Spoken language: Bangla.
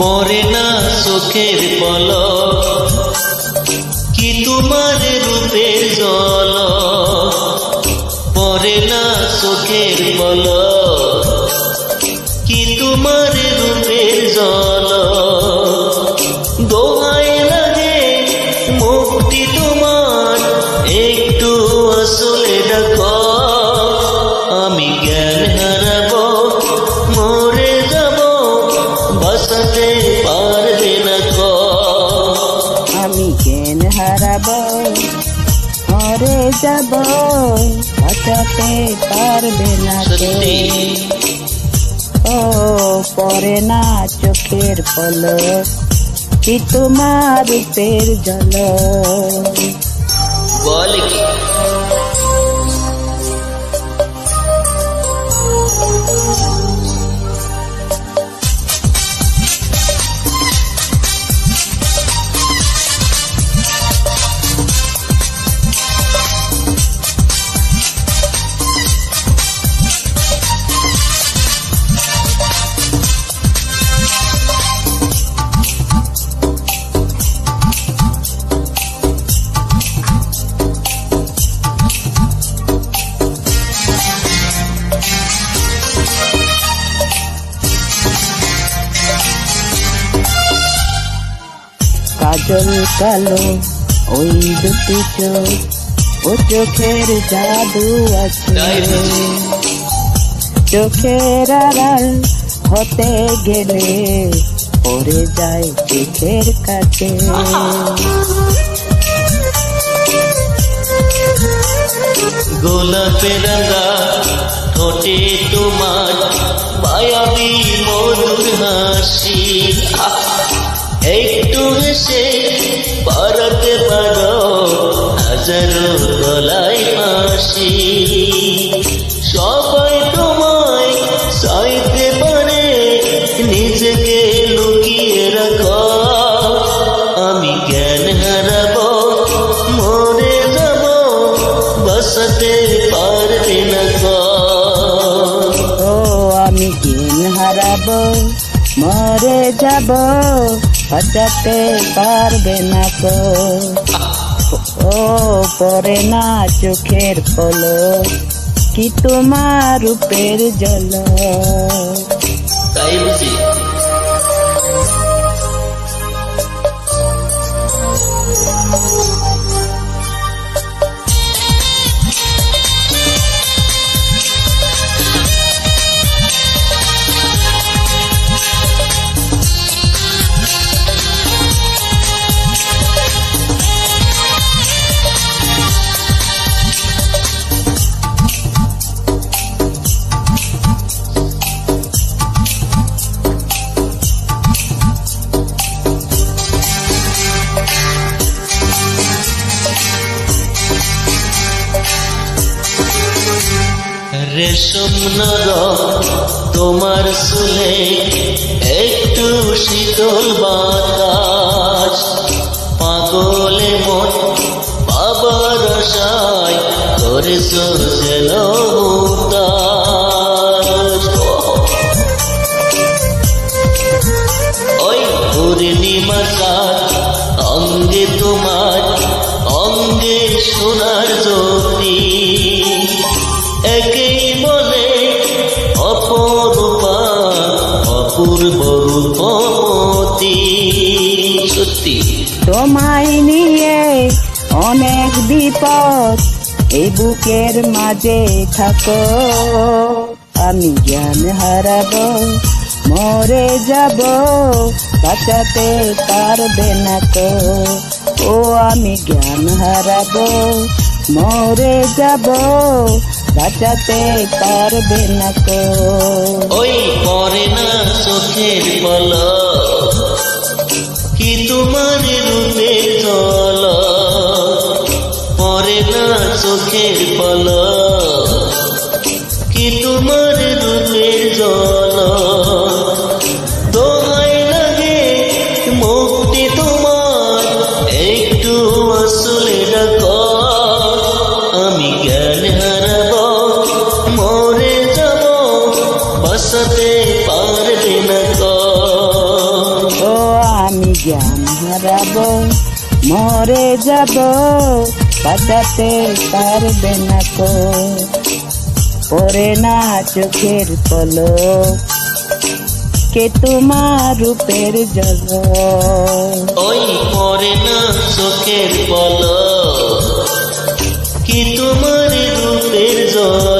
পরে না চোখের পলক, কি তোমার রূপের ঝলক, পরে না চোখের পলক, কি তোমার রূপের ঝলক। দোহাই লাগে মুক্তি তোমার, একটু আসলে ডাকো, আমি জ্ঞান হারাবো, মরে যাব, বাঁচাতে পারবে না কো। আমি জ্ঞান হারাবো, মরে যাব, বাঁচাতে পারবে না সত্যি ও পরে না চোখের পলক, কি তোমার রূপের ঝলক। বল কি কাজল কালো ওই দুটি চোখ, ও চোখের জাদু আছে, চোখের আড়াল হতে গেলে পড়ে যায় চোখের কাছে। গোলাপের রাঙা ঠোঁটে তোমার মায়াবী মধুর হাসি, একটু হেসে পারাতে পারো হাজারো গলায় ফাঁসি। সবাই তোমায় চাইতে পারে, নিজেকে লুকিয়ে রাখো, আমি জ্ঞান হারাবো, মরে যাব, বাঁচাতে পারবে না কো। ও আমি জ্ঞান হারাবো, মরে যাব, বাঁচাতে পারবে না কো। ও পরে না চোখের পলক, কি তোমার রূপের ঝলক। তাই বুঝি রেশম নরম তোমার চুলে, একটু শীতল বাতাস, পাগলে মন বাবার আশায় করেছ যেন উদাস। ওই পূর্ণিমা চাঁদ অঙ্গে তোমার, অঙ্গে সোনার জ্যোতি, একেই বলে অপরূপা অপূর্ব রূপমতি। সত্যি তোমায় নিয়ে অনেক বিপদ, এই বুকের মাঝে থাকো, আমি জ্ঞান হারাবো, মরে যাব, বাঁচাতে পারবে না কো। ও আমি জ্ঞান হারাবো, মরে যাব, বাঁচাতে পারবে না কো। ওই পরে না চোখের পলক, কি তোমার রূপের ঝলক, পরে না চোখের পলক, কি তোমার রূপের ঝলক। দোহাই লাগে মুক্তি তোমার, একটু আসলে ডাকো, আমি জ্ঞান হারাবো, মরে যাব, বাঁচাতে পারবে না কো। যাব, মরে যাব, বাঁচাতে পারবে না কো। পড়ে না চোখের পলক, কে তোমার রূপের জলক। ওই পড়ে না চোখের পলক, কি তোমার রূপের জল।